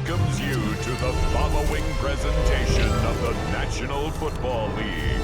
welcomes you to the following presentation of the National Football League.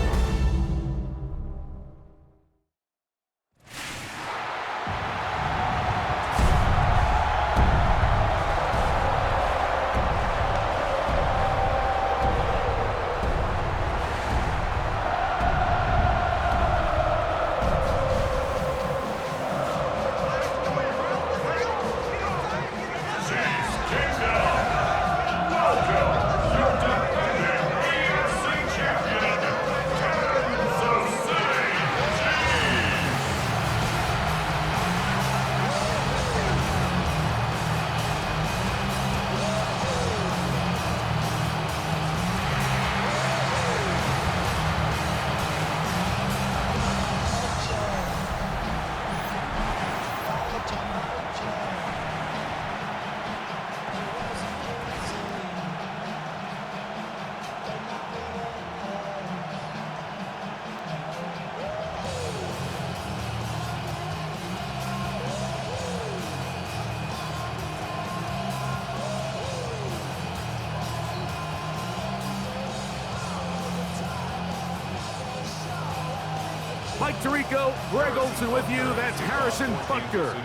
Mike Tirico, Greg Olson with you. That's Harrison Butker,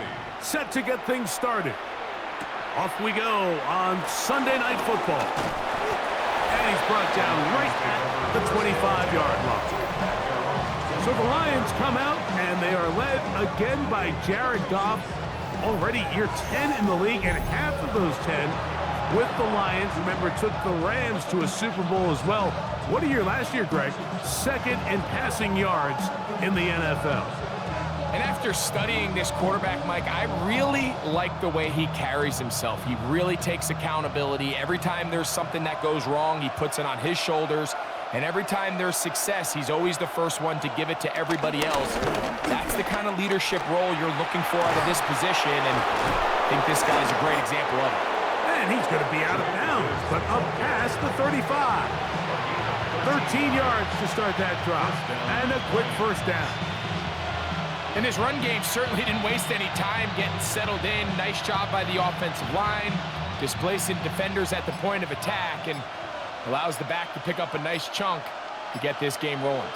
set to get things started. Off we go on Sunday Night Football. And he's brought down right at the 25-yard line. So the Lions come out, and they are led again by Jared Goff, already year 10 in the league, and half of those 10 with the Lions. Remember, took the Rams to a Super Bowl as well. What a year last year, Greg. Second in passing yards in the NFL. And after studying this quarterback, Mike, I really like the way he carries himself. He really takes accountability. Every time there's something that goes wrong, he puts it on his shoulders. And every time there's success, he's always the first one to give it to everybody else. That's the kind of leadership role you're looking for out of this position, and I think this guy's a great example of it. And he's going to be out of bounds, but up past the 35. 13 yards to start that drop, and a quick first down. And his run game certainly didn't waste any time getting settled in. Nice job by the offensive line, displacing defenders at the point of attack, and allows the back to pick up a nice chunk to get this game rolling.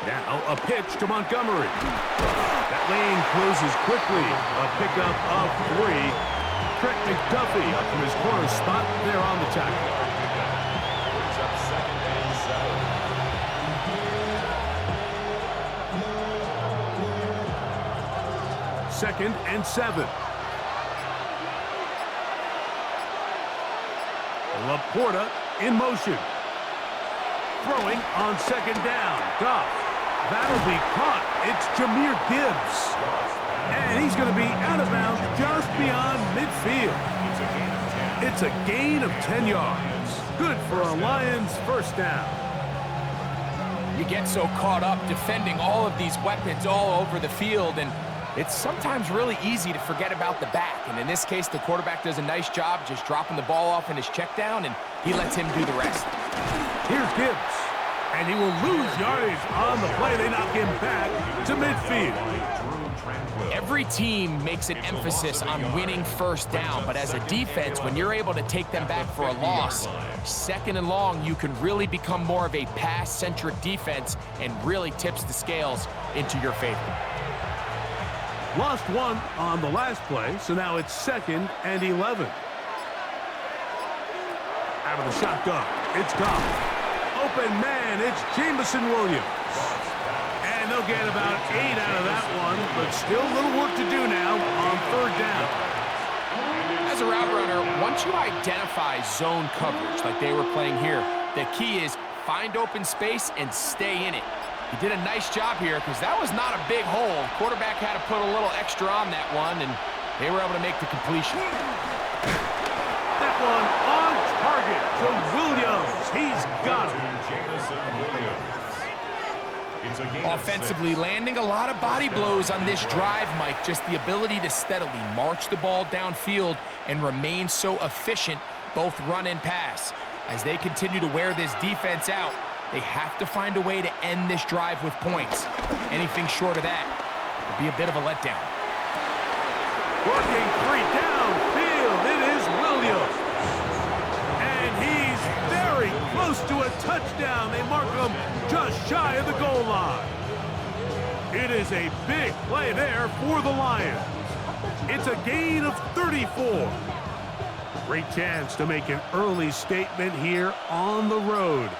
Now a pitch to Montgomery. That lane closes quickly. A pickup of 3. Trent McDuffie up from his corner spot there on the tackle. Second and 7. Laporta in motion. Throwing on second down. Goff. That'll be caught. It's Jahmyr Gibbs. And he's going to be out of bounds just beyond midfield. It's a gain of 10 yards. Good for a Lions first down. You get so caught up defending all of these weapons all over the field, and it's sometimes really easy to forget about the back. And in this case, the quarterback does a nice job just dropping the ball off in his check down, and he lets him do the rest. Here's Gibbs. And he will lose yardage on the play. They knock him back to midfield. Every team makes an emphasis on winning first down, but as a defense, when you're able to take them back for a loss, second and long, you can really become more of a pass-centric defense and really tips the scales into your favor. Lost one on the last play, so now it's 2nd and 11. Out of the shotgun, it's Goff. Open man, it's Jameson Williams. And they'll get about 8 out of that one, but still a little work to do now on 3rd down. As a route runner, once you identify zone coverage like they were playing here, the key is find open space and stay in it. He did a nice job here because that was not a big hole. Quarterback had to put a little extra on that one, and they were able to make the completion. That one on target to Williams. He's got it. Offensively, landing a lot of body blows on this drive, Mike. Just the ability to steadily march the ball downfield and remain so efficient, both run and pass. As they continue to wear this defense out, they have to find a way to end this drive with points. Anything short of that would be a bit of a letdown. Working 3 downfield. field. It is Williams. And he's very close to a touchdown. They mark him just shy of the goal line. It is a big play there for the Lions. It's a gain of 34. Great chance to make an early statement here on the road.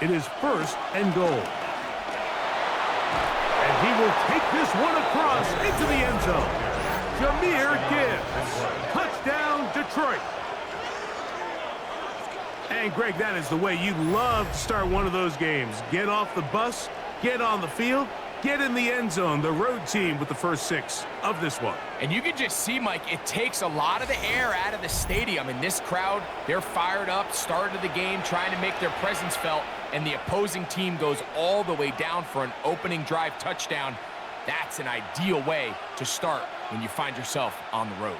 It is 1st and goal. And he will take this one across into the end zone. Jahmyr Gibbs. Touchdown, Detroit. And, Greg, that is the way you love to start one of those games. Get off the bus, get on the field, get in the end zone. The road team with the first 6 of this one. And you can just see, Mike, it takes a lot of the air out of the stadium. And this crowd, they're fired up, started the game, trying to make their presence felt. And the opposing team goes all the way down for an opening drive touchdown. That's an ideal way to start when you find yourself on the road.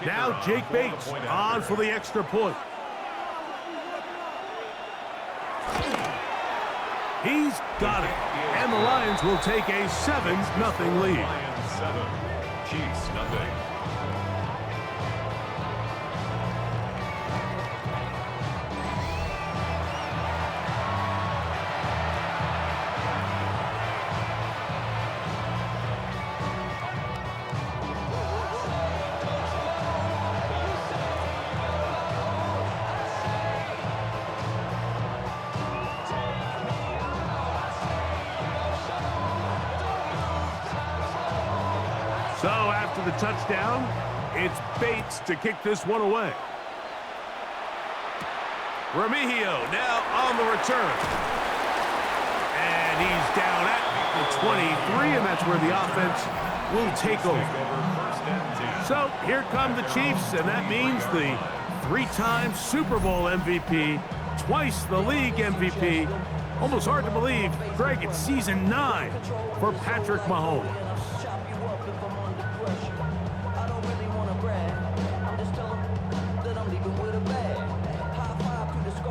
Now Jake Bates on for the extra point. He's got it. And the Lions will take a 7-0 lead. Lions 7, Chiefs nothing. So after the touchdown, it's Bates to kick this one away. Remigio now on the return. And he's down at the 23, and that's where the offense will take over. So here come the Chiefs, and that means the 3-time Super Bowl MVP, twice the league MVP. Almost hard to believe, Greg, it's season 9 for Patrick Mahomes.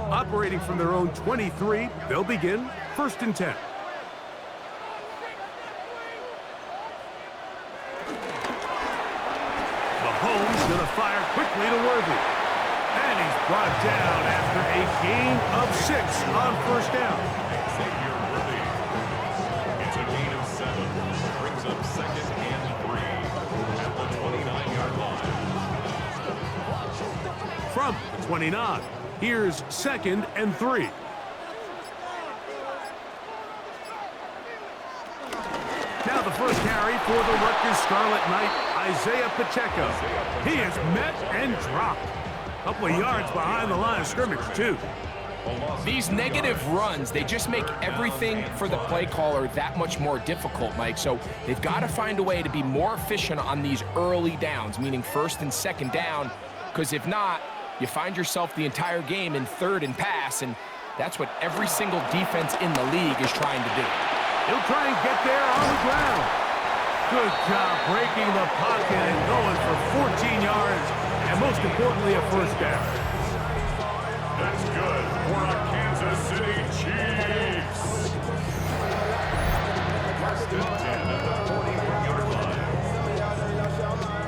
Operating from their own 23, they'll begin 1st and 10. Mahomes gonna fire quickly to Worthy. And he's brought down after a gain of 6 on 1st down. It's a gain of 7. Brings up 2nd and 3 at the 29-yard line. From the 29, here's 2nd and 3. Now the first carry for the Rutgers Scarlet Knight, Isaiah Pacheco. He is met and dropped. A couple of yards behind the line of scrimmage, too. These negative runs, they just make everything for the play caller that much more difficult, Mike. So they've got to find a way to be more efficient on these early downs, meaning 1st and 2nd down, because if not, you find yourself the entire game in 3rd and pass, and that's what every single defense in the league is trying to do. He'll try and get there on the ground. Good job breaking the pocket and going for 14 yards, and most importantly, a 1st down. That's good for the Kansas City Chiefs. 1st and 10 at the 41-yard line.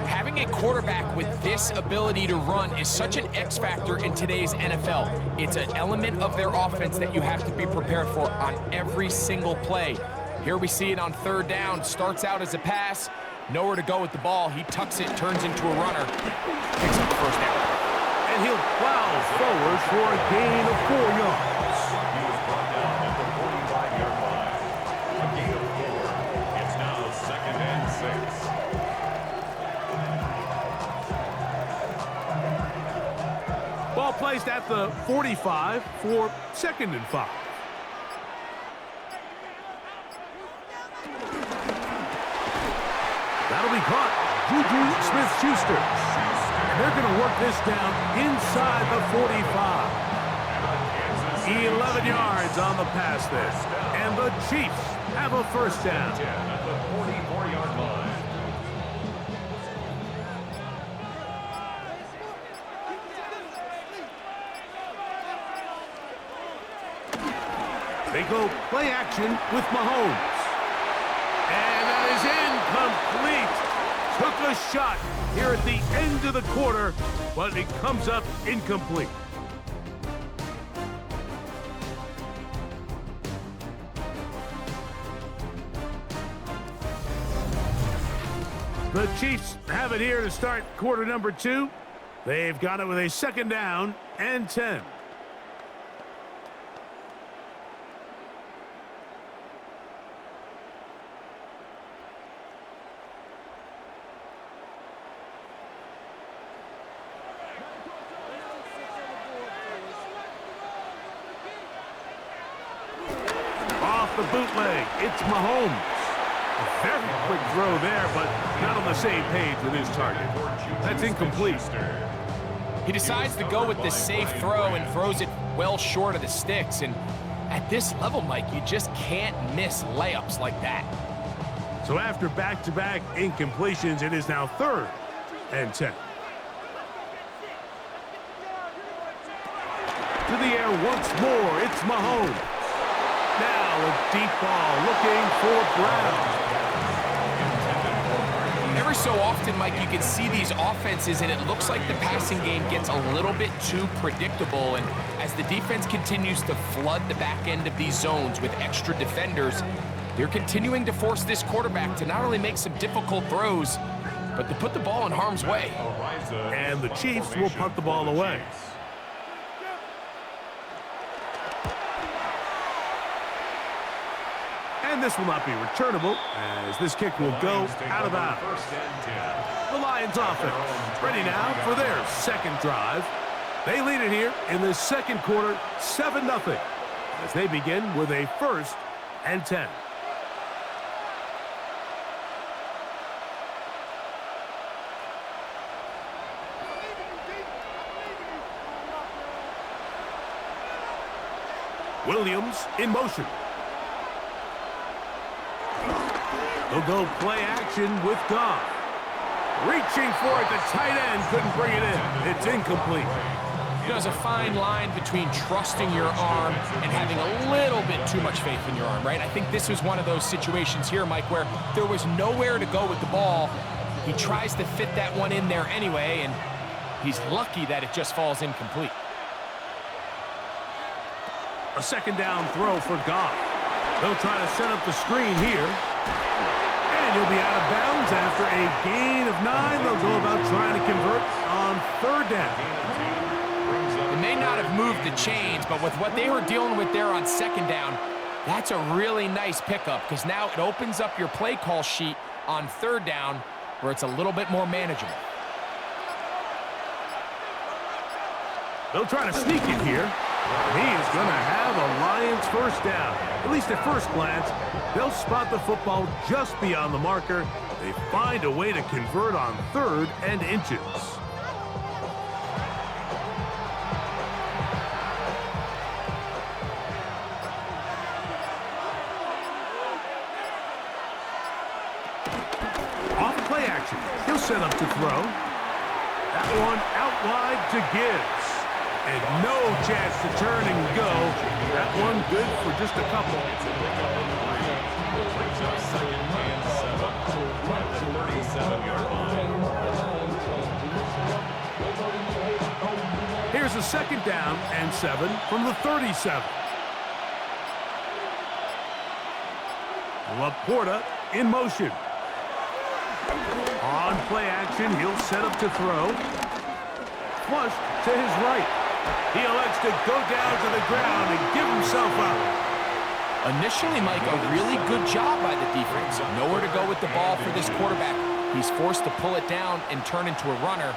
Having a quarterback with this ability to run is such an X factor in today's NFL. It's an element of their offense that you have to be prepared for on every single play. Here we see it on 3rd down. Starts out as a pass. Nowhere to go with the ball. He tucks it, turns into a runner. Picks up the 1st down. And he'll plow forward for a gain of 4 yards. He was brought down at the 45-yard line. A gain of 4. It's now 2nd and 6. Ball placed at the 45 for 2nd and 5. That'll be caught. Juju Smith-Schuster. And they're going to work this down inside the 45. 11 yards on the pass there. And the Chiefs have a 1st down. At the 44-yard line. They go play action with Mahomes. And that is incomplete. Took a shot here at the end of the quarter, but it comes up incomplete. The Chiefs have it here to start quarter number 2. They've got it with a 2nd down and 10. Off the bootleg, it's Mahomes. A very quick throw there, but not on the same page with his target. That's incomplete. He decides to go with the safe throw and throws it well short of the sticks. And at this level, Mike, you just can't miss layups like that. So after back-to-back incompletions, it is now 3rd and 10. To the air once more, it's Mahomes. Now a deep ball looking for Brown. Every so often, Mike, you can see these offenses, and it looks like the passing game gets a little bit too predictable. And as the defense continues to flood the back end of these zones with extra defenders, they're continuing to force this quarterback to not only make some difficult throws, but to put the ball in harm's way. And the Chiefs will punt the ball away. And this will not be returnable, as this kick will go out of bounds. The Lions offense ready now for their 2nd drive. They lead it here in the 2nd quarter, 7-0, as they begin with a 1st and 10. Williams in motion. They'll go play action with Goff. Reaching for it, the tight end couldn't bring it in. It's incomplete. There's a fine line between trusting your arm and having a little bit too much faith in your arm, right? I think this was one of those situations here, Mike, where there was nowhere to go with the ball. He tries to fit that one in there anyway, and he's lucky that it just falls incomplete. A 2nd down throw for Goff. They'll try to set up the screen here. And he'll be out of bounds after a gain of 9. They'll go about trying to convert on 3rd down. They may not have moved the chains, but with what they were dealing with there on 2nd down, that's a really nice pickup, because now it opens up your play call sheet on 3rd down where it's a little bit more manageable. They'll try to sneak it here. He is going to have a Lions 1st down. At least at first glance, they'll spot the football just beyond the marker. They find a way to convert on 3rd and inches. Off play action. He'll set up to throw. That one out wide to Gibbs. And no chance to turn and go. That one good for just a couple. Here's a 2nd down and 7 from the 37. Laporta in motion. On play action, he'll set up to throw. Flush to his right. He elects to go down to the ground and give himself up. Initially, Mike, a really good job by the defense. Nowhere to go with the ball for this quarterback. He's forced to pull it down and turn into a runner.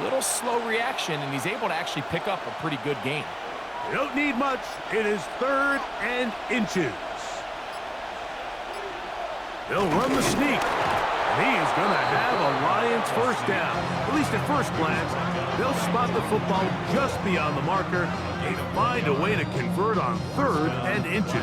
Little slow reaction, and he's able to actually pick up a pretty good gain. You don't need much. It is 3rd and inches. They'll run the sneak. He is going to have a Lions 1st down. At least at first glance, they'll spot the football just beyond the marker. They find a way to convert on 3rd and inches.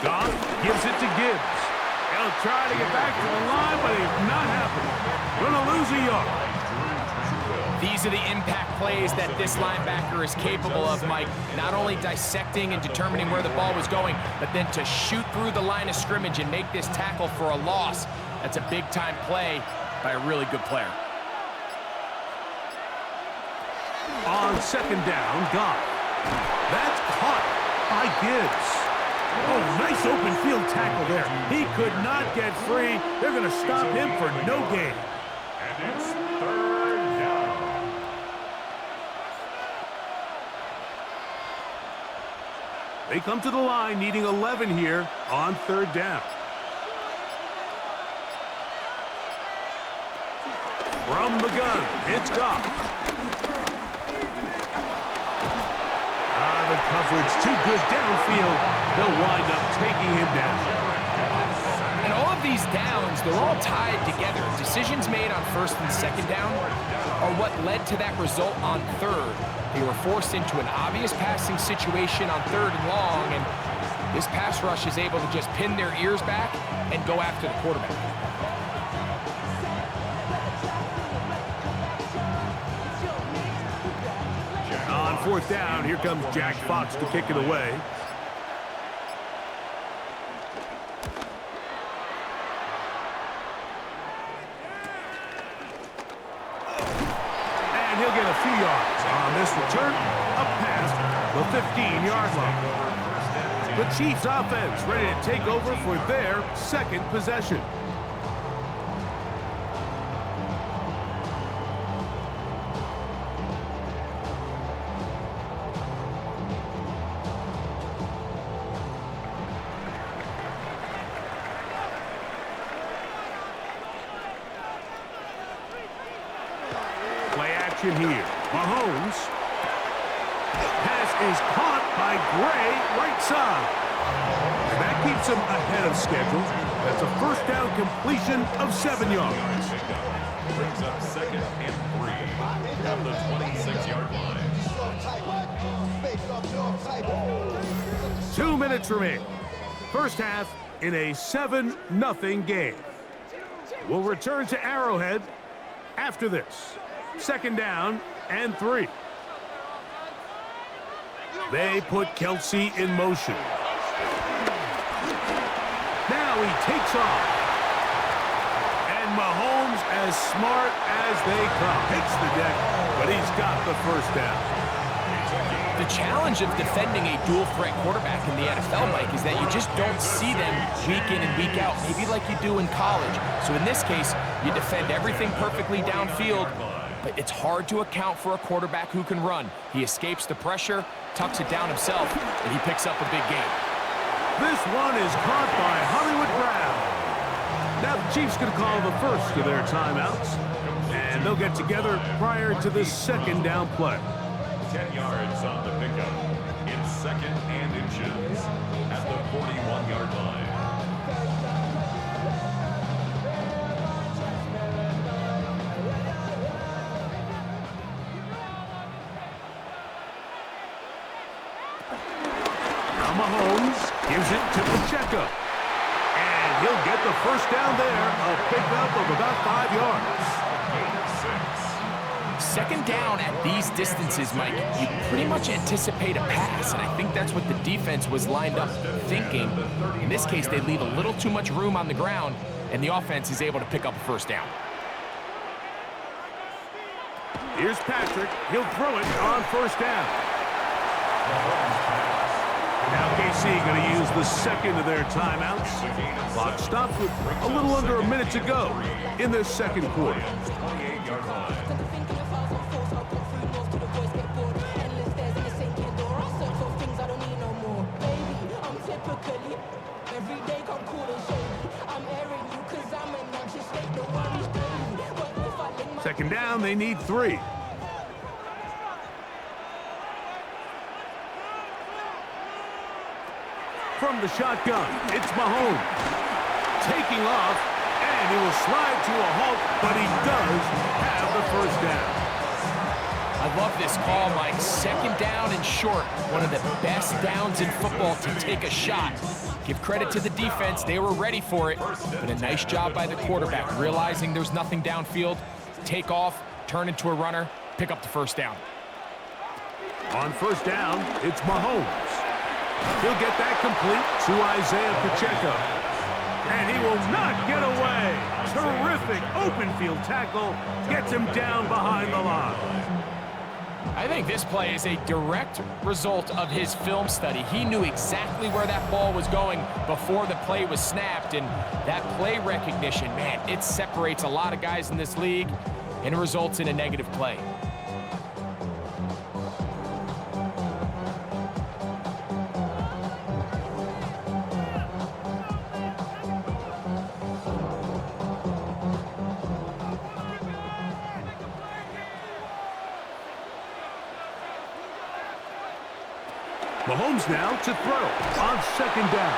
Goff gives it to Gibbs. They'll try to get back to the line, but it's not happening. Going to lose a yard. These are the impact plays that this linebacker is capable of, Mike. Not only dissecting and determining where the ball was going, but then to shoot through the line of scrimmage and make this tackle for a loss. That's a big-time play by a really good player. On second down, Goff. That's caught by Gibbs. Oh, nice open field tackle there. He could not get free. They're going to stop him for no gain. And it's third down. They come to the line needing 11 here on third down. From the gun, it's Goff. The coverage too good downfield. They'll wind up taking him down. And all of these downs, they're all tied together. Decisions made on first and second down are what led to that result on third. They were forced into an obvious passing situation on third and long, and this pass rush is able to just pin their ears back and go after the quarterback. On fourth down, here comes Jack Fox to kick it away. And he'll get a few yards on this return, up past the 15-yard line. The Chiefs offense ready to take over for their second possession. Here, Mahomes. Pass is caught by Gray, right side. That keeps him ahead of schedule. That's a first down completion of 7 yards. Brings up second and 3 at the 26-yard line. 2 minutes remain. First half in a 7-0 game. We'll return to Arrowhead after this. Second down and 3. They put Kelce in motion. Now he takes off. And Mahomes, as smart as they come, hits the deck, but he's got the first down. The challenge of defending a dual-threat quarterback in the NFL, Mike, is that you just don't see them week in and week out, maybe like you do in college. So in this case, you defend everything perfectly downfield, but it's hard to account for a quarterback who can run. He escapes the pressure, tucks it down himself, and he picks up a big gain. This one is caught by Hollywood Brown. Now the Chiefs can call the first of their timeouts, and they'll get together prior to the second down play. 10 yards on the pickup. It's second and inches at the 41-yard line. Mahomes gives it to Pacheco. And he'll get the first down there, a pickup of about 5 yards. Second down at these distances, Mike, you pretty much anticipate a pass, and I think that's what the defense was lined up thinking. In this case, they leave a little too much room on the ground, and the offense is able to pick up a first down. Here's Patrick. He'll throw it on first down. Now KC going to use the second of their timeouts. Clock stops with a little under a minute to go in this second quarter. Second down, they need 3. From the shotgun, it's Mahomes. Taking off, and he will slide to a halt, but he does have the first down. I love this call, Mike. Second down and short. One of the best downs in football to take a shot. Give credit to the defense. They were ready for it. But a nice job by the quarterback, realizing there's nothing downfield. Take off, turn into a runner, pick up the first down. On first down, it's Mahomes. He'll get that complete to Isaiah Pacheco. And he will not get away. Terrific open field tackle. Gets him down behind the line. I think this play is a direct result of his film study. He knew exactly where that ball was going before the play was snapped, and that play recognition, man, it separates a lot of guys in this league, and it results in a negative play. Mahomes now to throw on second down.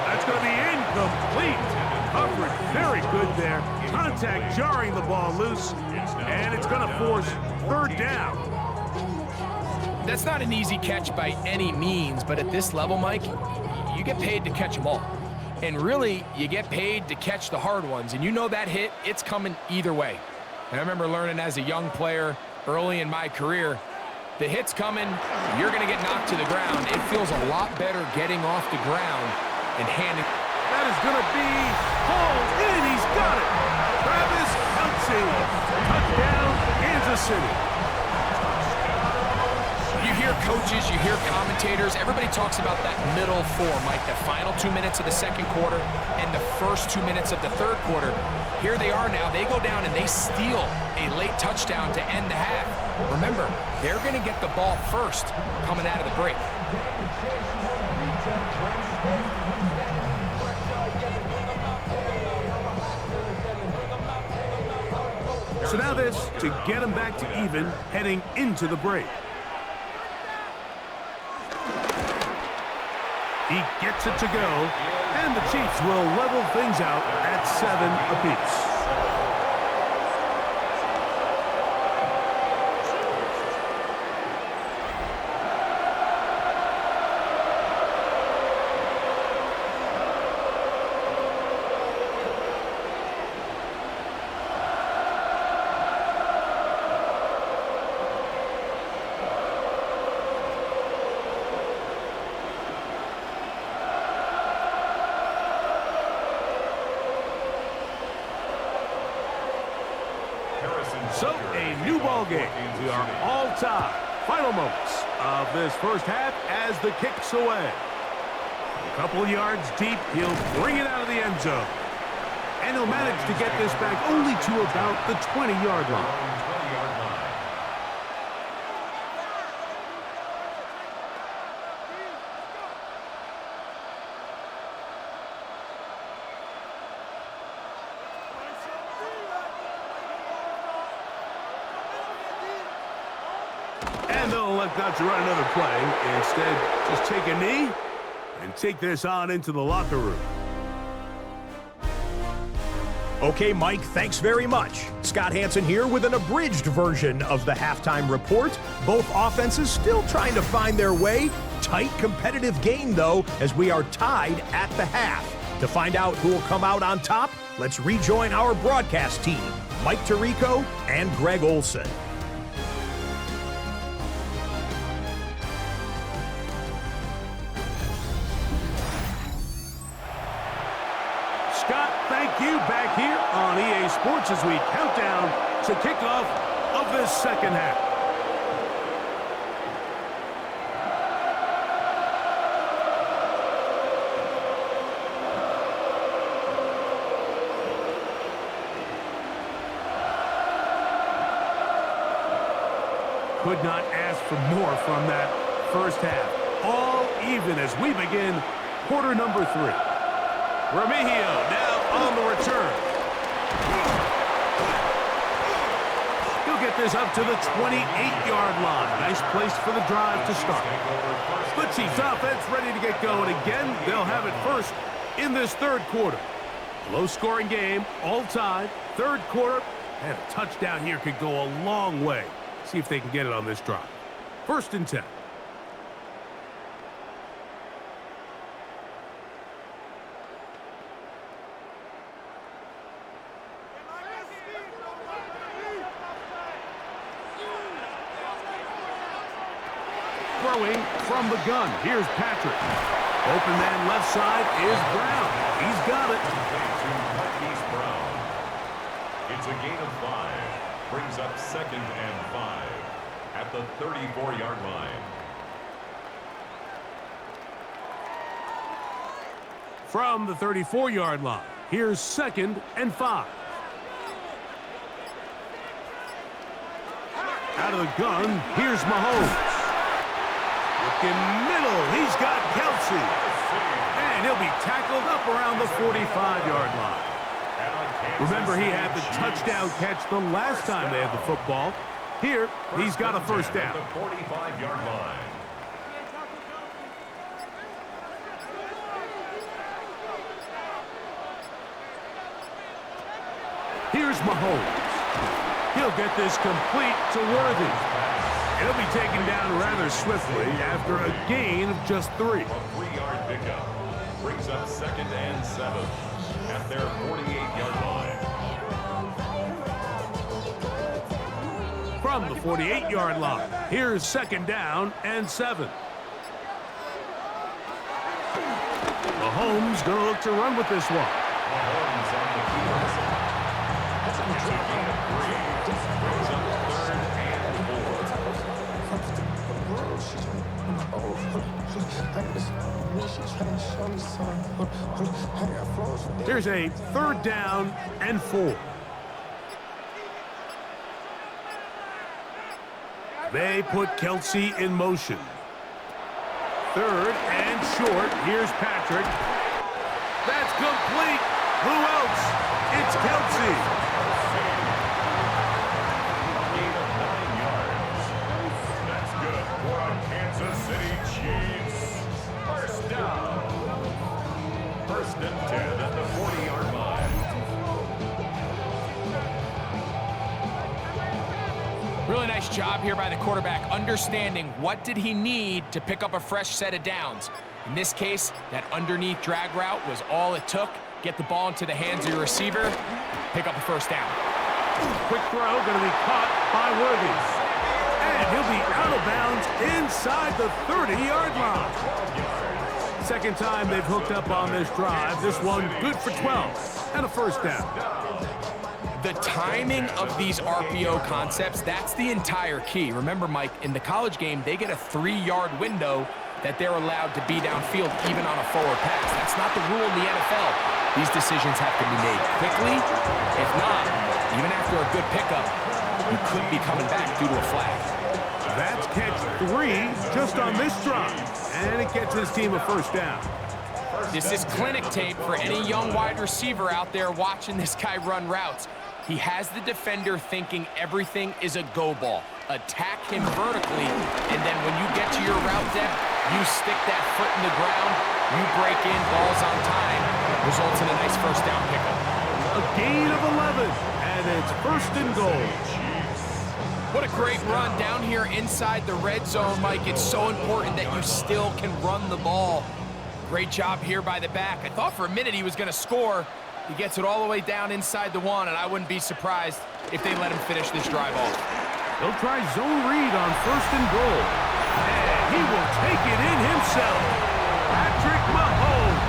That's going to be incomplete. Coverage very good there. Contact jarring the ball loose, and it's going to force third down. That's not an easy catch by any means, but at this level, Mike, you get paid to catch them all. And really, you get paid to catch the hard ones. And you know that hit, it's coming either way. And I remember learning as a young player early in my career, the hit's coming, you're going to get knocked to the ground. It feels a lot better getting off the ground and handing. That is going to be hauled in. He's got it. Travis Kelce. Touchdown, Kansas City. You hear coaches, you hear commentators, everybody talks about that middle four, Mike, the final 2 minutes of the second quarter and the first 2 minutes of the third quarter. Here they are now. They go down and they steal a late touchdown to end the half. Remember, they're going to get the ball first coming out of the break. So now this to get him back to even heading into the break. He gets it to go, and the Chiefs will level things out at 7 apiece. So, a new ball game. We are all tied. Final moments of this first half as the kick's away. A couple yards deep, he'll bring it out of the end zone. And he'll manage to get this back only to about the 20-yard line. And they'll elect not to run another play. Instead, just take a knee and take this on into the locker room. Okay, Mike, thanks very much. Scott Hansen here with an abridged version of the halftime report. Both offenses still trying to find their way. Tight, competitive game, though, as we are tied at the half. To find out who will come out on top, let's rejoin our broadcast team, Mike Tirico and Greg Olson. Scott, thank you. Back here on EA Sports as we count down to kickoff of this second half. Could not ask for more from that first half. All even as we begin quarter number 3. Remigio now on the return. He'll get this up to the 28-yard line. Nice place for the drive to start. The Chiefs offense ready to get going again. They'll have it first in this third quarter. Low-scoring game, all tied. Third quarter, and a touchdown here could go a long way. See if they can get it on this drive. 1st and 10. Throwing from the gun. Here's Patrick. Open man left side is Brown. He's got it. It's a gain of 5. Brings up 2nd and 5 at the 34-yard line. From the 34-yard line, here's 2nd and 5. Out of the gun, here's Mahomes. Looking middle, he's got Kelsey. And he'll be tackled up around the 45-yard line. Remember, he had the touchdown catch the last time they had the football. Here, he's got a 1st down. The 45-yard line. Here's Mahomes. He'll get this complete to Worthy. He'll be taken down rather swiftly after a gain of just 3. A 3-yard pickup. Brings up 2nd and 7 at their 48-yard line. From the 48-yard line, here's 2nd down and 7. Mahomes going to look to run with this one. Mahomes on the field. It's a gain of 3. Brings up 3rd and 4. Here's a 3rd down and 4. They put Kelsey in motion. 3rd and short. Here's Patrick. That's complete. Who else? It's Kelsey. Gain of 9 yards. That's good for a Kansas City Chiefs. 1st down. 1st and 10 at the 40-yard line. Really nice job here by the quarterback, understanding what did he need to pick up a fresh set of downs. In this case, that underneath drag route was all it took. Get the ball into the hands of your receiver, pick up a 1st down. Quick throw, going to be caught by Worthy. And he'll be out of bounds inside the 30-yard line. 2nd time they've hooked up on this drive. This one good for 12 and a 1st down. The timing of these RPO concepts, that's the entire key. Remember, Mike, in the college game, they get a 3-yard window that they're allowed to be downfield even on a forward pass. That's not the rule in the NFL. These decisions have to be made quickly. If not, even after a good pickup, you could be coming back due to a flag. That's catch 3 just on this drive. And it gets his team a 1st down. This is clinic tape for any young wide receiver out there watching this guy run routes. He has the defender thinking everything is a go ball. Attack him vertically, and then when you get to your route depth, you stick that foot in the ground, you break in, balls on time, results in a nice 1st down pickup. A gain of 11, and it's 1st and goal. What a great run down here inside the red zone, Mike. It's so important that you still can run the ball. Great job here by the back. I thought for a minute he was going to score. He gets it all the way down inside the 1, and I wouldn't be surprised if they let him finish this drive off. He'll try zone read on 1st and goal. And he will take it in himself. Patrick Mahomes.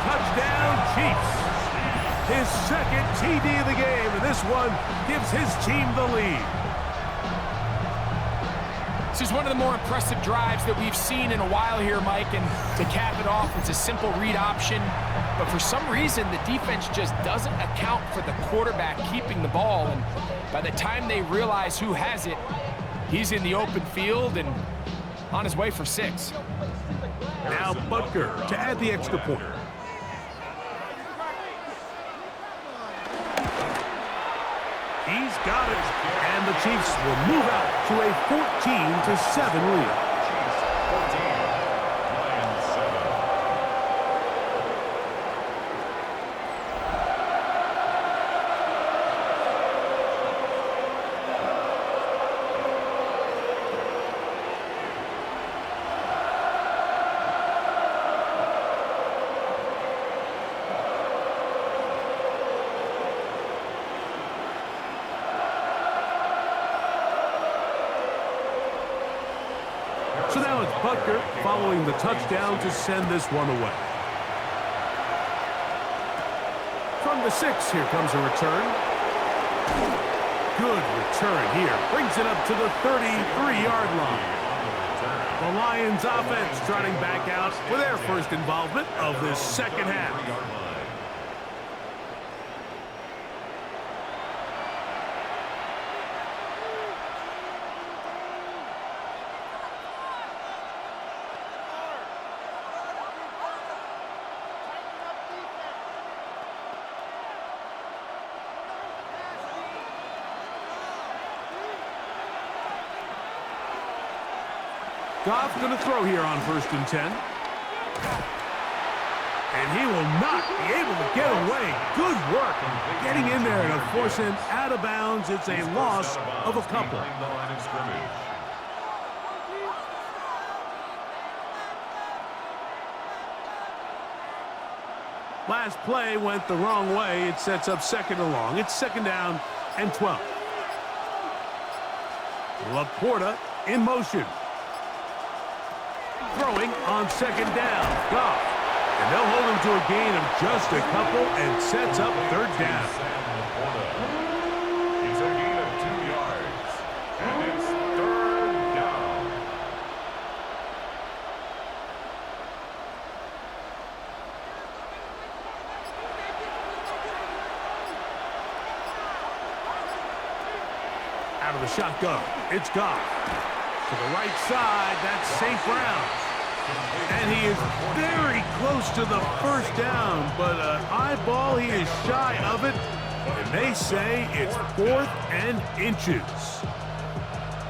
Touchdown, Chiefs. His 2nd TD of the game, and this one gives his team the lead. This is one of the more impressive drives that we've seen in a while here, Mike, and to cap it off, it's a simple read option, but for some reason, the defense just doesn't account for the quarterback keeping the ball, and by the time they realize who has it, he's in the open field and on his way for 6. Now Butker to add the extra point. He's got it, and the Chiefs will move out to a 14-7 lead. So now it's Butker following the touchdown to send this one away. From the 6, here comes a return. Good return here. Brings it up to the 33-yard line. The Lions offense trotting back out for their first involvement of this second half. Goff going to throw here on 1st and 10. And he will not be able to get away. Good work getting in there to force him out of bounds. It's a loss of a couple. Last play went the wrong way. It sets up 2nd and long. It's 2nd down and 12. Laporta in motion. Throwing on 2nd down. Goff. And they'll hold him to a gain of just a couple and sets up 3rd down. It's a gain of 2 yards. And it's 3rd down. Out of the shotgun. It's Goff. To the right side, that's St. Brown. And he is very close to the 1st down, but an eyeball, he is shy of it. And they say it's 4th and inches.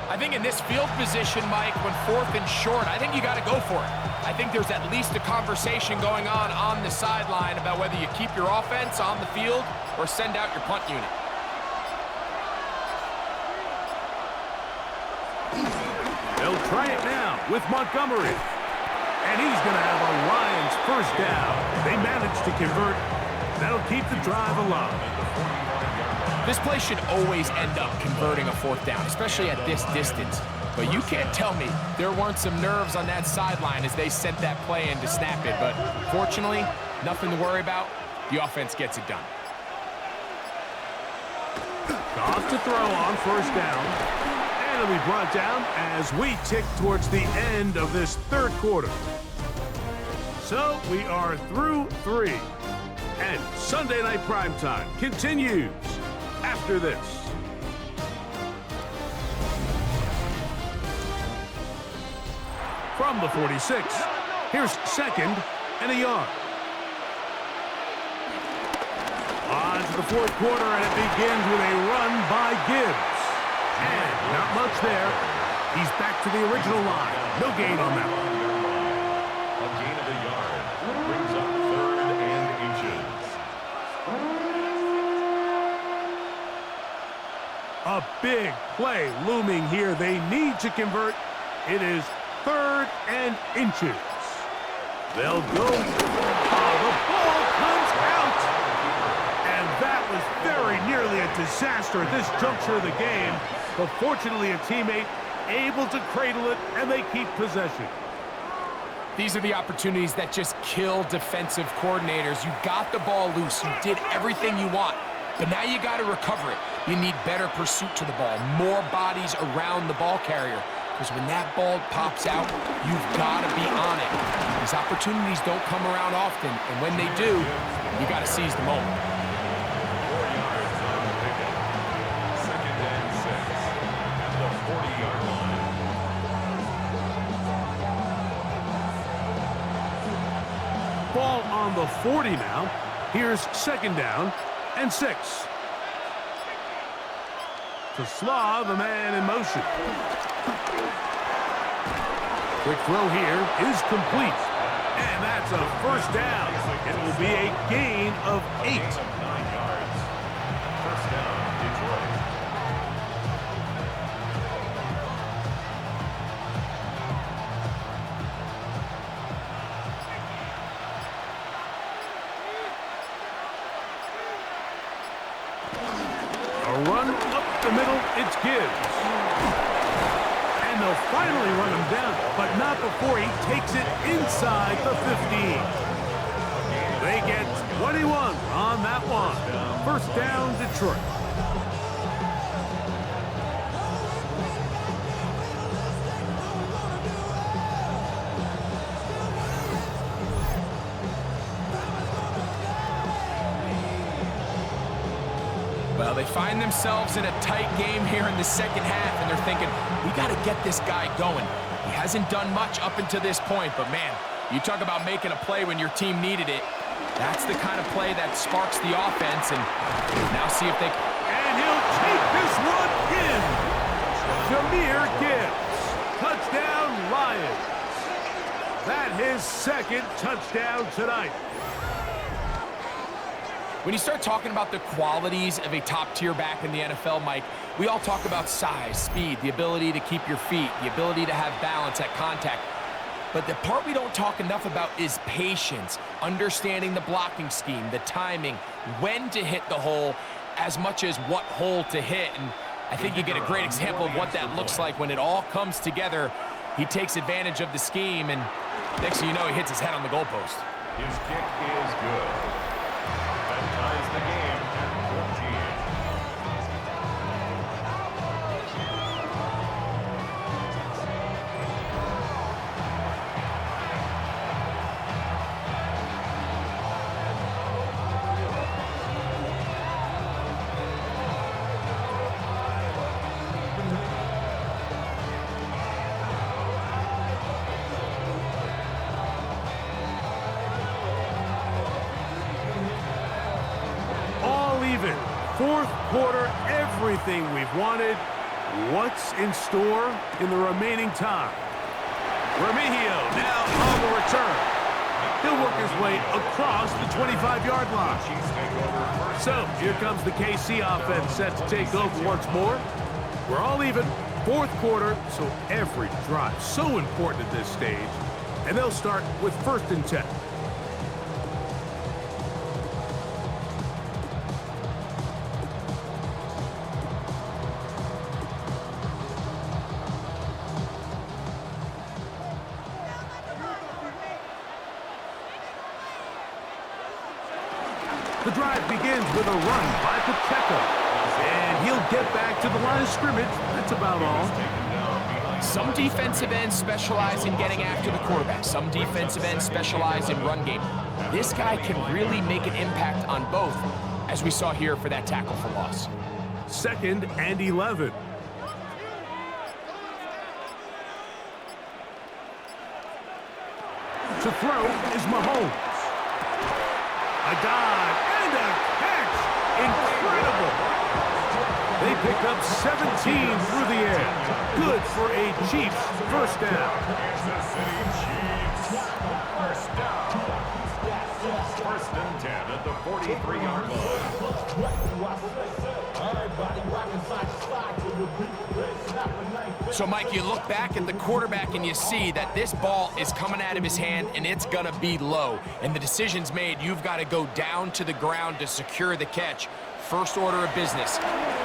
I think in this field position, Mike, when 4th and short, I think you got to go for it. I think there's at least a conversation going on the sideline about whether you keep your offense on the field or send out your punt unit. They'll try it now with Montgomery. And he's going to have a Lions 1st down. They managed to convert. That'll keep the drive alive. This play should always end up converting a 4th down, especially at this distance. But you can't tell me there weren't some nerves on that sideline as they sent that play in to snap it. But fortunately, nothing to worry about. The offense gets it done. Goff to throw on 1st down. And it'll be brought down as we tick towards the end of this 3rd quarter. So we are through 3. And Sunday Night Primetime continues after this. From the 46, here's 2nd and a yard. On to the 4th quarter, and it begins with a run by Gibbs. And not much there. He's back to the original line. No gain on that one. A gain of a yard. Brings up 3rd and inches. A big play looming here. They need to convert. It is 3rd and inches. They'll go. The ball comes out. And that was very nearly a disaster at this juncture of the game. But fortunately, a teammate able to cradle it, and they keep possession. These are the opportunities that just kill defensive coordinators. You got the ball loose. You did everything you want. But now you got to recover it. You need better pursuit to the ball, more bodies around the ball carrier. Because when that ball pops out, you've got to be on it. These opportunities don't come around often, and when they do, you got to seize the moment. 4 yards on the pickup. 2nd and 6 at the 40-yard line. Ball on the 40 now. Here's 2nd down and 6. To Slav, the man in motion. Quick throw here is complete. And that's a 1st down. It will be a gain of 8. 9 yards. 1st down, Detroit. A run up the middle, it's Gibbs. And And they'll finally run him down, but not before he takes it inside the 15. They get 21 on that one. First down, Detroit. Well, they find themselves in a tight game here in the second half, and they're thinking, we got to get this guy going. He hasn't done much up until this point, but man, you talk about making a play when your team needed it. That's the kind of play that sparks the offense, and now see if they... And he'll take this one in. Jahmyr Gibbs. Touchdown, Lions. That his second touchdown tonight. When you start talking about the qualities of a top-tier back in the NFL, Mike, we all talk about size, speed, the ability to keep your feet, the ability to have balance at contact. But the part we don't talk enough about is patience, understanding the blocking scheme, the timing, when to hit the hole, as much as what hole to hit. And I think you get a great example of what that looks like when it all comes together. He takes advantage of the scheme, and next thing you know, he hits his head on the goalpost. His kick is good. That ties the game at 14. Fourth quarter, everything we've wanted. What's in store in the remaining time? Remigio now on the return. He'll work his way across the 25-yard line. So here comes the KC offense set to take over once more. We're all even. Fourth quarter, so every drive so important at this stage. And they'll start with 1st and 10. The drive begins with a run by Pacheco. And he'll get back to the line of scrimmage. That's about all. Some defensive ends specialize in getting after the quarterback. Some defensive ends specialize in run game. This guy can really make an impact on both, as we saw here for that tackle for loss. 2nd and 11. To throw is Mahomes. A dive and a catch. Incredible. They pick up 17 through the air. Good for a Chiefs first down. Kansas City Chiefs. First down. 1st and 10 at the 43-yard line. So, Mike, you look back at the quarterback and you see that this ball is coming out of his hand and it's going to be low. And the decision's made. You've got to go down to the ground to secure the catch. First order of business.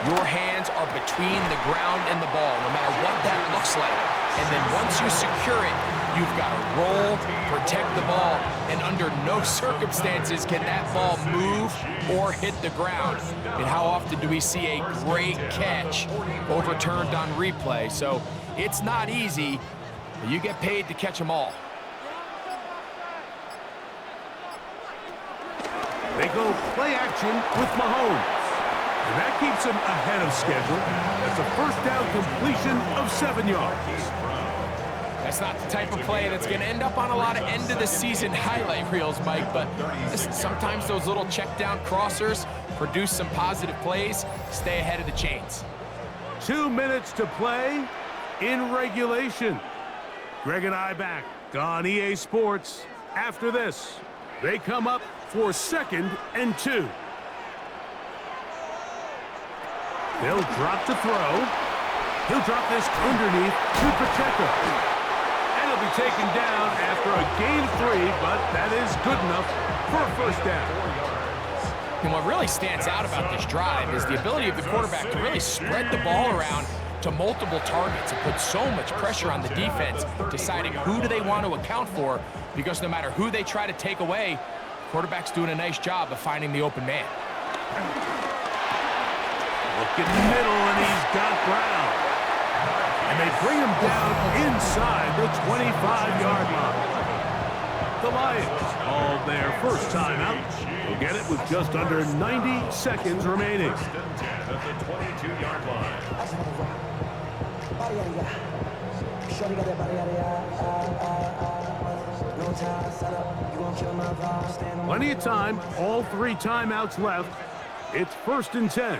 Your hands are between the ground and the ball, no matter what that looks like. And then once you secure it, you've got to roll, protect the ball, and under no circumstances can that ball move or hit the ground. And how often do we see a great catch overturned on replay? So it's not easy, but you get paid to catch them all. They go play action with Mahomes. And that keeps him ahead of schedule. That's a first down completion of 7 yards. That's not the type of play that's going to end up on a lot of end-of-the-season highlight reels, Mike, but listen, sometimes those little check-down crossers produce some positive plays. Stay ahead of the chains. 2 minutes to play in regulation. Greg and I back on EA Sports. After this, they come up for 2nd and 2. They'll drop to throw. He'll drop this underneath to Pacheco. And he'll be taken down after a gain of 3, but that is good enough for a first down. And what really stands out about this drive is the ability of the quarterback to really spread the ball around to multiple targets. It puts so much pressure on the defense, deciding who do they want to account for, because no matter who they try to take away, quarterback's doing a nice job of finding the open man. Look in the middle, and he's got Brown. And they bring him down inside the 25-yard line. The Lions called their first timeout. They'll get it with just under 90 seconds remaining. First and 10 at the 22-yard line. Plenty of time, all 3 timeouts left. It's first and 10.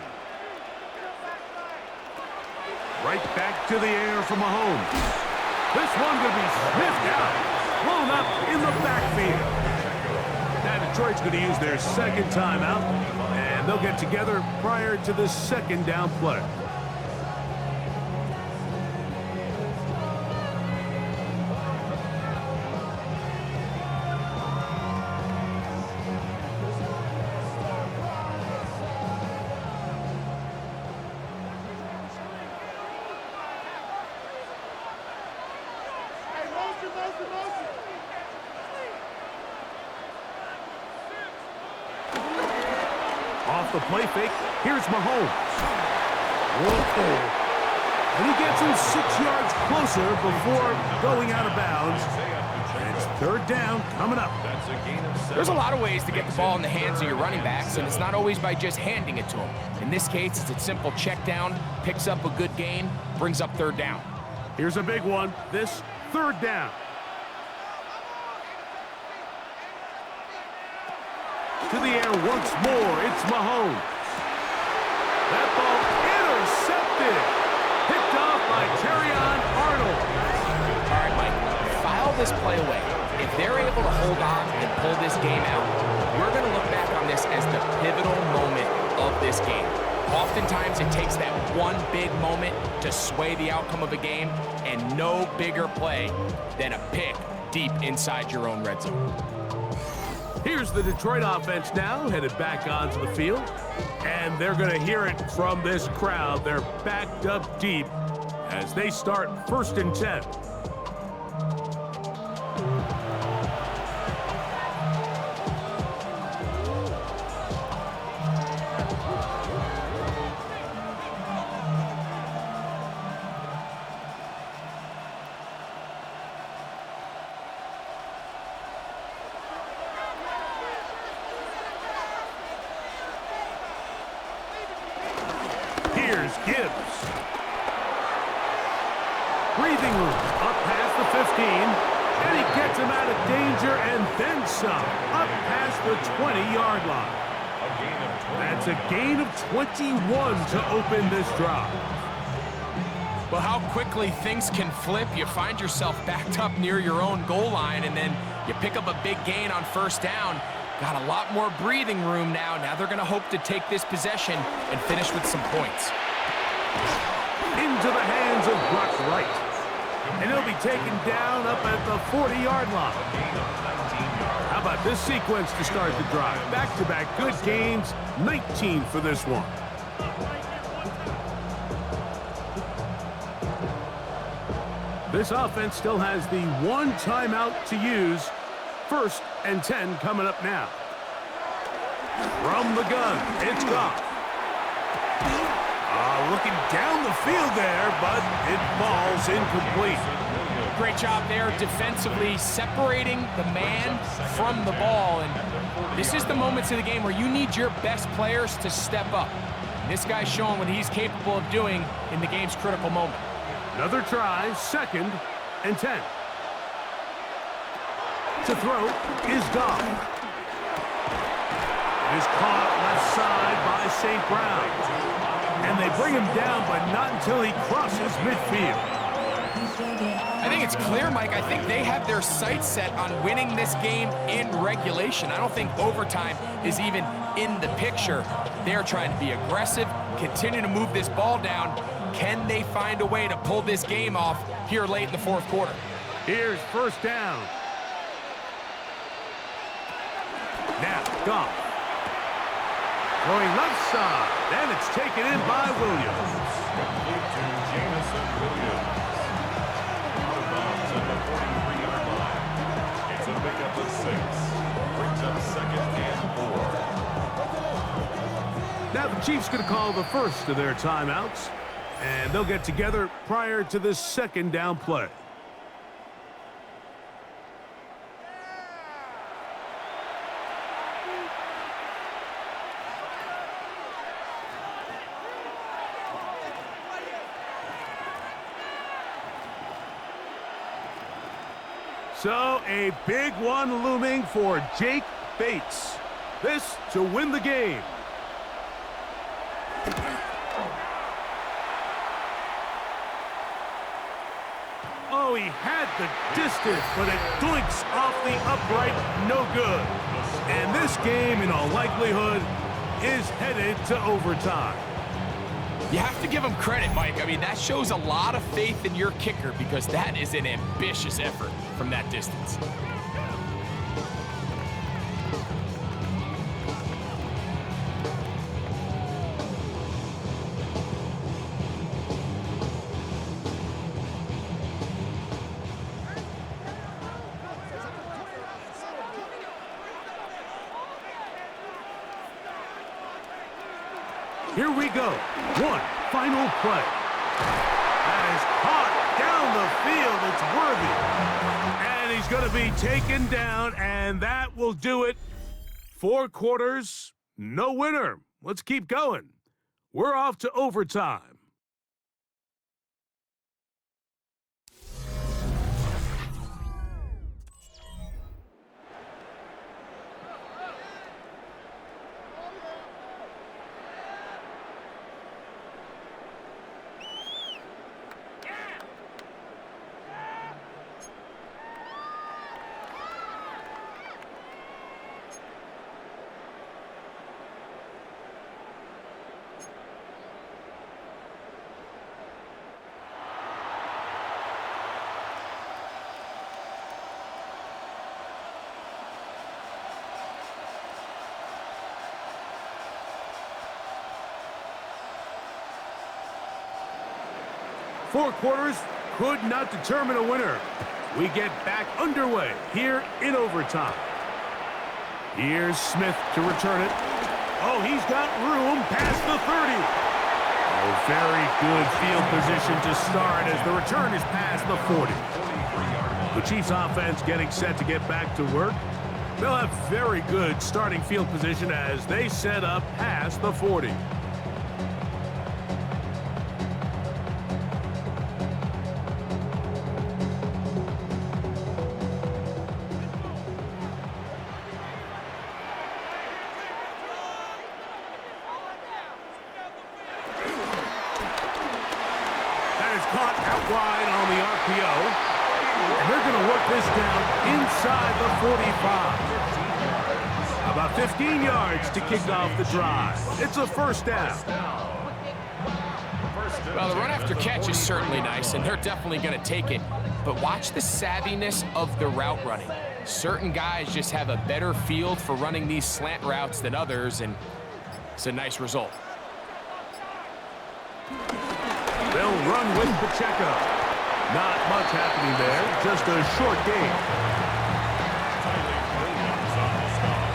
Right back to the air from Mahomes. This one going to be sniffed out, blown up in the backfield. Now Detroit's going to use their second timeout, and they'll get together prior to the second down play. Off the play fake, here's Mahomes. Whoa. And he gets him 6 yards closer before going out of bounds. And it's third down coming up. There's a lot of ways to get the ball in the hands of your running backs, and it's not always by just handing it to them. In this case, it's a simple check down, picks up a good gain, brings up third down. Here's a big one, this third down. To the air once more, it's Mahomes. That ball intercepted. Picked off by Terrion Arnold. All right, Mike, file this play away. If they're able to hold on and pull this game out, we're going to look back on this as the pivotal moment of this game. Oftentimes, it takes that one big moment to sway the outcome of a game, and no bigger play than a pick deep inside your own red zone. Here's the Detroit offense now, headed back onto the field. And they're going to hear it from this crowd. They're backed up deep as they start first and 10. Here's Gibbs. Breathing room up past the 15. And he gets him out of danger and then some. Up past the 20-yard line. That's a gain of 21 to open this drive. Well, how quickly things can flip. You find yourself backed up near your own goal line, and then you pick up a big gain on first down. Got a lot more breathing room now. Now they're going to hope to take this possession and finish with some points. Into the hands of Brock Wright. And he'll be taken down up at the 40-yard line. How about this sequence to start the drive? Back-to-back good gains, 19 for this one. This offense still has the one timeout to use. First and 10 coming up now. From the gun, it's Goff. Looking down the field there, but it falls incomplete. Great job there defensively, separating the man from the ball. And this is the moments of the game where you need your best players to step up. And this guy's showing what he's capable of doing in the game's critical moment. Another try, second and 10. To throw is Goff. It is caught left side by St. Brown. And they bring him down, but not until he crosses midfield. I think it's clear, Mike. I think they have their sights set on winning this game in regulation. I don't think overtime is even in the picture. They're trying to be aggressive, continue to move this ball down. Can they find a way to pull this game off here late in the fourth quarter? Here's first down. Now, Goff. Going left side, and it's taken in by Williams. Complete to Jamison Williams. Out of bounds at the 43-yard line. It's a pickup of 6. Brings up 2nd and 4. Now the Chiefs going to call the first of their timeouts, and they'll get together prior to this 2nd down play. So, a big one looming for Jake Bates. This to win the game. Oh, he had the distance, but it doinks off the upright, no good. And this game, in all likelihood, is headed to overtime. You have to give him credit, Mike. I mean, that shows a lot of faith in your kicker because that is an ambitious effort from that distance. Here we go. One final play. That is caught down the field. It's worthy. And he's going to be taken down, and that will do it. 4 quarters, no winner. Let's keep going. We're off to overtime. Four quarters could not determine a winner. We get back underway here in overtime. Here's Smith to return it. Oh, he's got room past the 30. Oh, very good field position to start as the return is past the 40. The Chiefs offense getting set to get back to work. They'll have very good starting field position as they set up past the 40. Caught out wide on the RPO. And they're going to work this down inside the 45. About 15 yards to kick off the drive. It's a first down. Well, the run after catch is certainly nice, and they're definitely going to take it. But watch the savviness of the route running. Certain guys just have a better field for running these slant routes than others, and it's a nice result. They'll run with Pacheco. Not much happening there, just a short gain. Williams on the stop.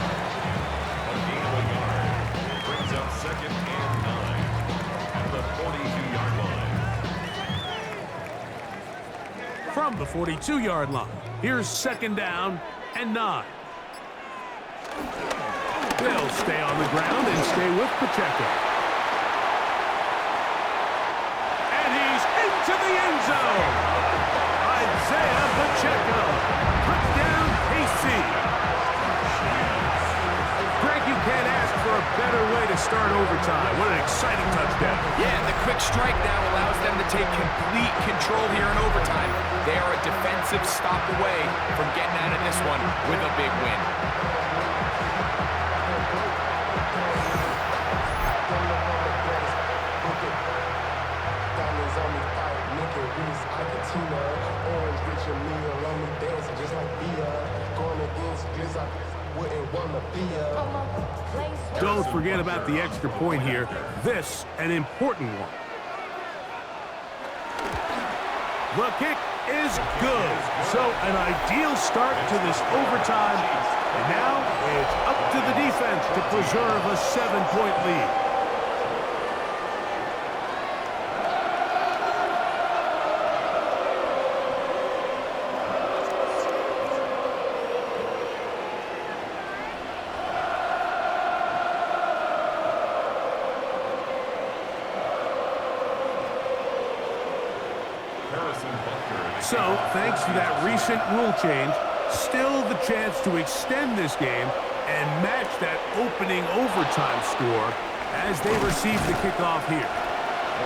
A gain of a yard. Brings up 2nd and 9 at the 42-yard line. From the 42-yard line, here's 2nd down and 9. They'll stay on the ground and stay with Pacheco. To the end zone. Isaiah Pacheco. Touchdown, KC. Greg, you can't ask for a better way to start overtime. What an exciting touchdown. Yeah, and the quick strike now allows them to take complete control here in overtime. They are a defensive stop away from getting out of this one with a big win. Don't forget about the extra point here. This, an important one. The kick is good. So an ideal start to this overtime. And now it's up to the defense to preserve a 7-point lead. So, thanks to that recent rule change, still the chance to extend this game and match that opening overtime score as they receive the kickoff here.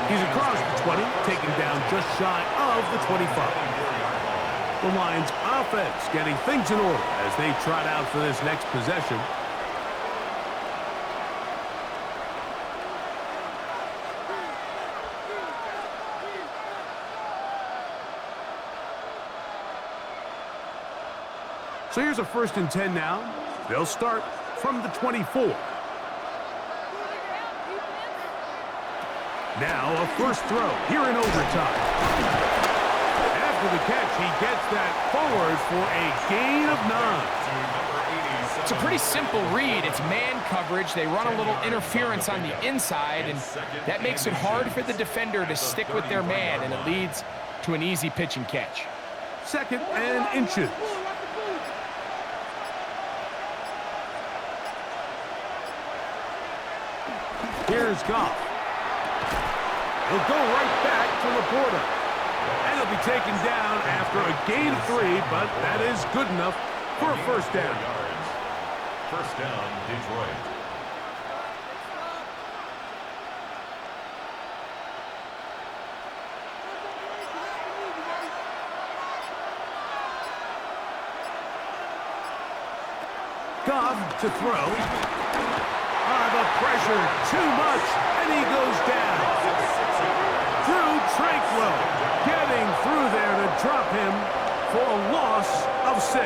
He's across the 20, taken down just shy of the 25. The Lions' offense getting things in order as they trot out for this next possession. So here's a 1st and 10 now. They'll start from the 24. Now a first throw here in overtime. After the catch, he gets that forward for a gain of 9. It's a pretty simple read. It's man coverage. They run a little interference on the inside, and that makes it hard for the defender to stick with their man, and it leads to an easy pitch and catch. 2nd and inches. Here's Goff. He'll go right back to Laporta. And he'll be taken down after a gain of 3, but that is good enough for a first down. First down, Detroit. Goff to throw. The pressure, too much, and he goes down. Drew Tranquil getting through there to drop him for a loss of 6.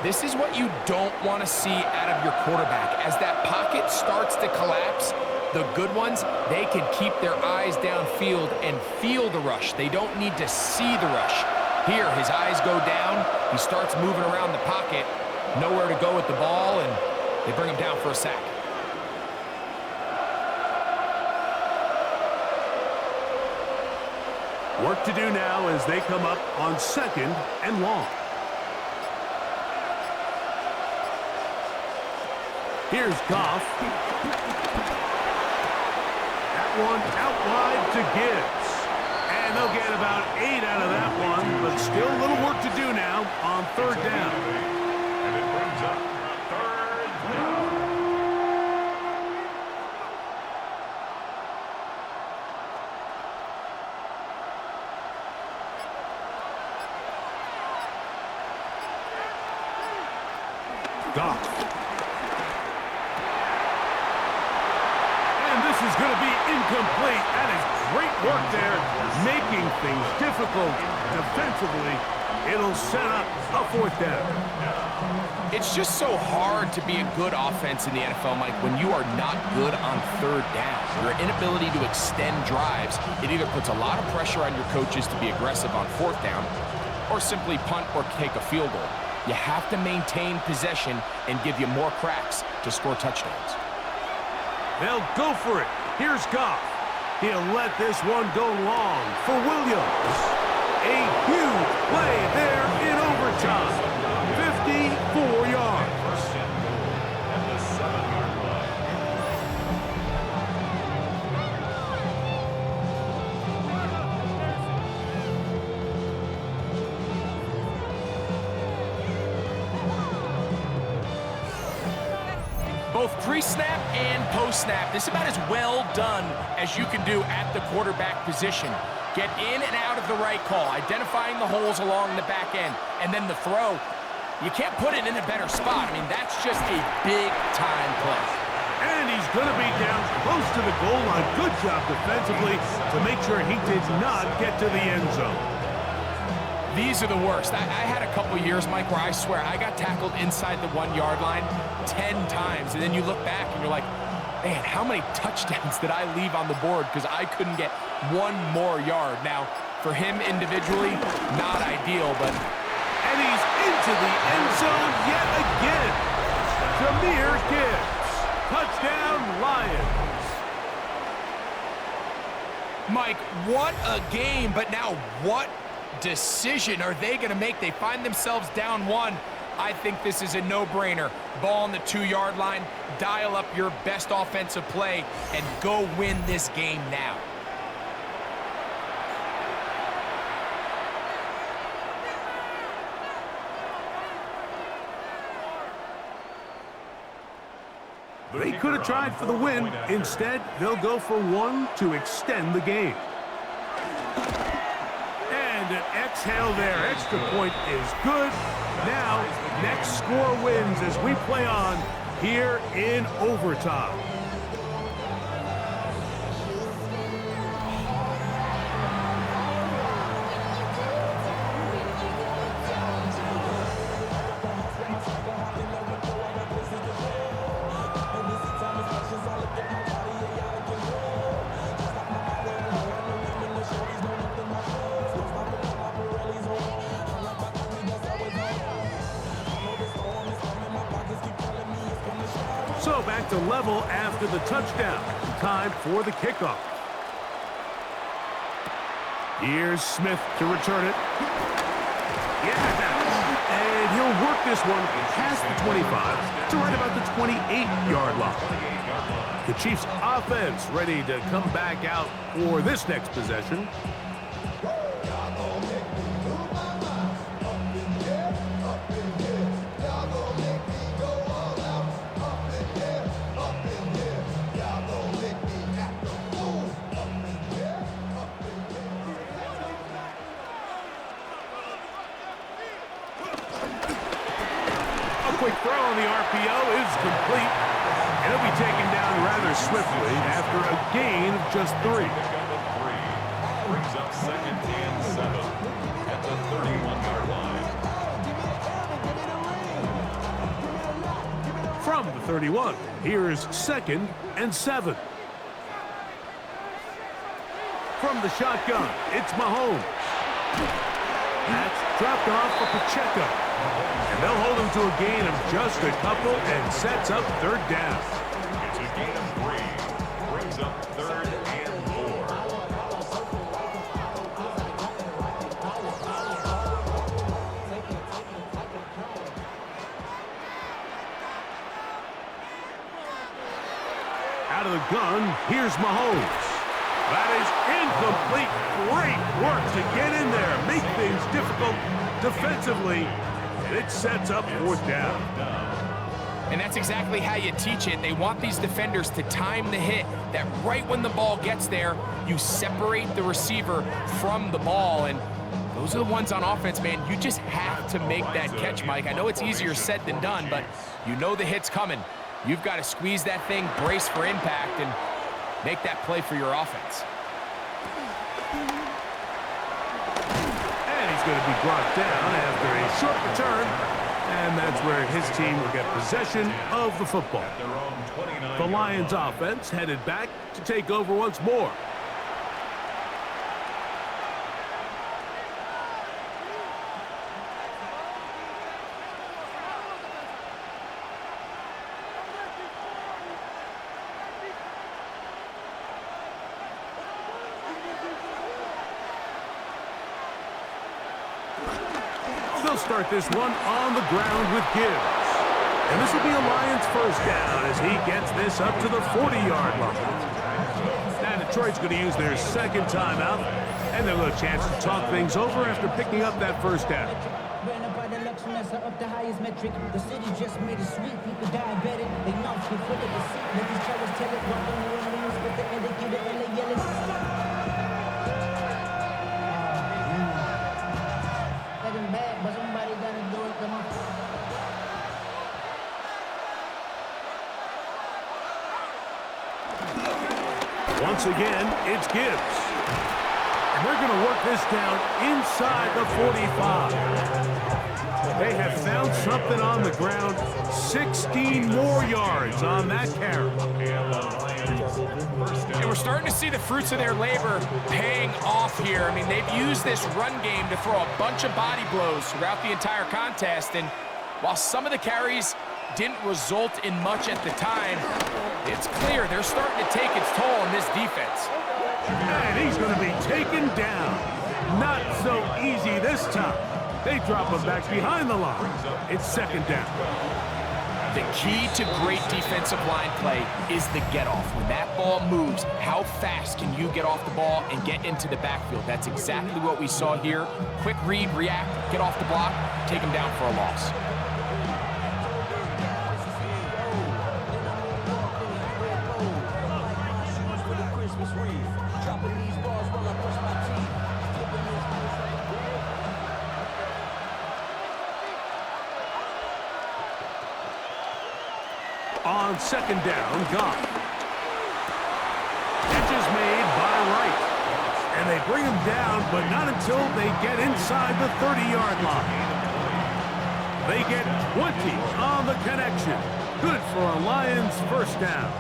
This is what you don't want to see out of your quarterback. As that pocket starts to collapse, the good ones, they can keep their eyes downfield and feel the rush. They don't need to see the rush. Here, his eyes go down. He starts moving around the pocket. Nowhere to go with the ball, and they bring him down for a sack. Work to do now as they come up on 2nd and long. Here's Goff. That one out wide to Gibbs. And they'll get about 8 out of that one, but still a little work to do now on 3rd down. And it brings up 3rd down. Goff. And this is going to be incomplete. That is great work there, making things difficult defensively. It'll set up a 4th down. It's just so hard to be a good offense in the NFL, Mike, when you are not good on 3rd down. Your inability to extend drives, it either puts a lot of pressure on your coaches to be aggressive on 4th down or simply punt or take a field goal. You have to maintain possession and give you more cracks to score touchdowns. They'll go for it. Here's Goff. He'll let this one go long for Williams. A huge play there in overtime. 54 yards. At the 7-yard line. Both pre-snap and post-snap, this is about as well done as you can do at the quarterback position. Get in and out of the right call, identifying the holes along the back end, and then the throw. You can't put it in a better spot. I mean, that's just a big-time play. And he's going to be down close to the goal line. Good job defensively to make sure he did not get to the end zone. These are the worst. I had a couple years, Mike, where I swear I got tackled inside the 1-yard line 10 times. And then you look back and you're like, Man, how many touchdowns did I leave on the board because I couldn't get one more yard? Now, for him individually, not ideal, but... And he's into the end zone yet again. Jahmyr Gibbs. Touchdown, Lions. Mike, what a game, but now what decision are they going to make? They find themselves down one. I think this is a no-brainer. Ball on the 2-yard line, dial up your best offensive play, and go win this game now. They could have tried for the win. Instead, they'll go for one to extend the game. And an exhale there. Extra point is good. Now, next score wins as we play on here in overtime. So back to level after the touchdown. Time for the kickoff. Here's Smith to return it. Yeah, and he'll work this one past the 25 to right about the 28-yard line. The Chiefs offense ready to come back out for this next possession. Quick throw on the RPO is complete, and he'll be taken down rather swiftly after a gain of just 3. Brings up 2nd and 7 at the 31-yard line. From the 31, here's 2nd and 7. From the shotgun, it's Mahomes. That's dropped off for Pacheco. And they'll hold him to a gain of just a couple and sets up 3rd down. It's a gain of 3. Brings up 3rd and 4. Out of the gun, here's Mahomes. That is incomplete. Great work to get in there, make things difficult defensively. It sets up 4th down. And that's exactly how you teach it. They want these defenders to time the hit, that right when the ball gets there, you separate the receiver from the ball. And those are the ones on offense, man. You just have to make that catch, Mike. I know it's easier said than done, but you know the hit's coming. You've got to squeeze that thing, brace for impact, and make that play for your offense. He's going to be brought down after a short return, and that's where his team will get possession of the football. The Lions offense headed back to take over once more. They'll start this one on the ground with Gibbs. And this will be a Lions 1st down as he gets this up to the 40-yard line. Now Detroit's going to use their 2nd timeout, and they'll have a chance to talk things over after picking up that 1st down. Up the highest metric. The city just made it sweet. People diabetic. They mouth get full of deceit. Let these cowards tell it. Walk on the news, but the end they give it and they yell it. But somebody gotta do it. Come on. Once again, it's Gibbs. And they're going to work this down inside the 45. They have found something on the ground. 16 more yards on that carry. starting to see the fruits of their labor paying off here. I mean, they've used this run game to throw a bunch of body blows throughout the entire contest, and while some of the carries didn't result in much at the time, it's clear they're starting to take its toll on this defense. And he's going to be taken down. Not so easy this time. They drop him back behind the line. It's second down. The key to great defensive line play is the get-off. When that ball moves, how fast can you get off the ball and get into the backfield? That's exactly what we saw here. Quick read, react, get off the block, take him down for a loss. On second down, gone. Catch is made by Wright. And they bring him down, but not until they get inside the 30-yard line. They get 20 on the connection. Good for a Lions first down.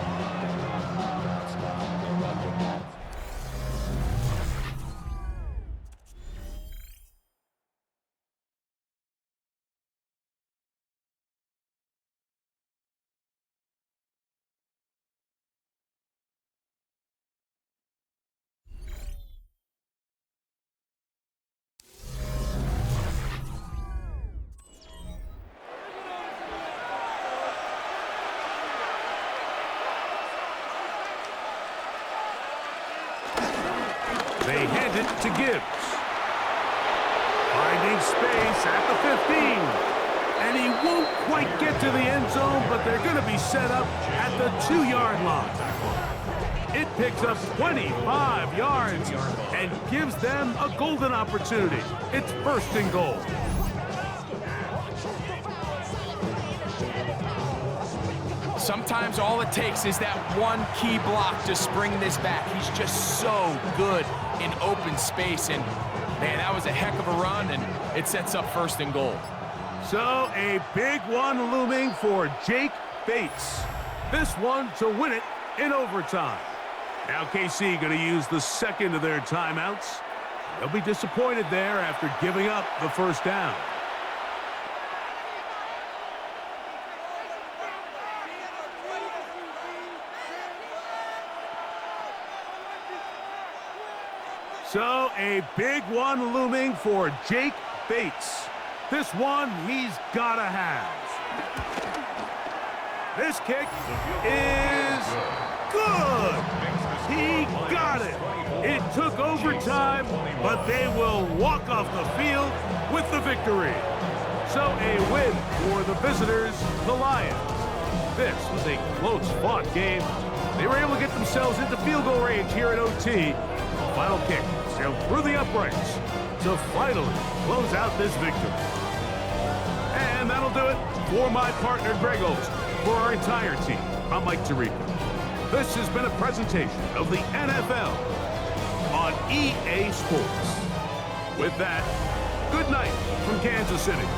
They hand it to Gibbs. Finding space at the 15. And he won't quite get to the end zone, but they're going to be set up at the 2-yard line. It picks up 25 yards and gives them a golden opportunity. It's first and goal. Sometimes all it takes is that one key block to spring this back. He's just so good in open space, and man, that was a heck of a run, and it sets up first and goal. So a big one looming for Jake Bates. This one to win it in overtime. Now KC going to use the second of their timeouts. They'll be disappointed there after giving up the first down. So a big one looming for Jake Bates. This one he's got to have. This kick is good. He got it. It took overtime, but they will walk off the field with the victory. So a win for the visitors, the Lions. This was a close-fought game. They were able to get themselves into field goal range here at OT. Final kick sailed through the uprights to finally close out this victory. And that'll do it for my partner, Greg Olson. For our entire team, I'm Mike Tirico. This has been a presentation of the NFL on EA Sports. With that, good night from Kansas City.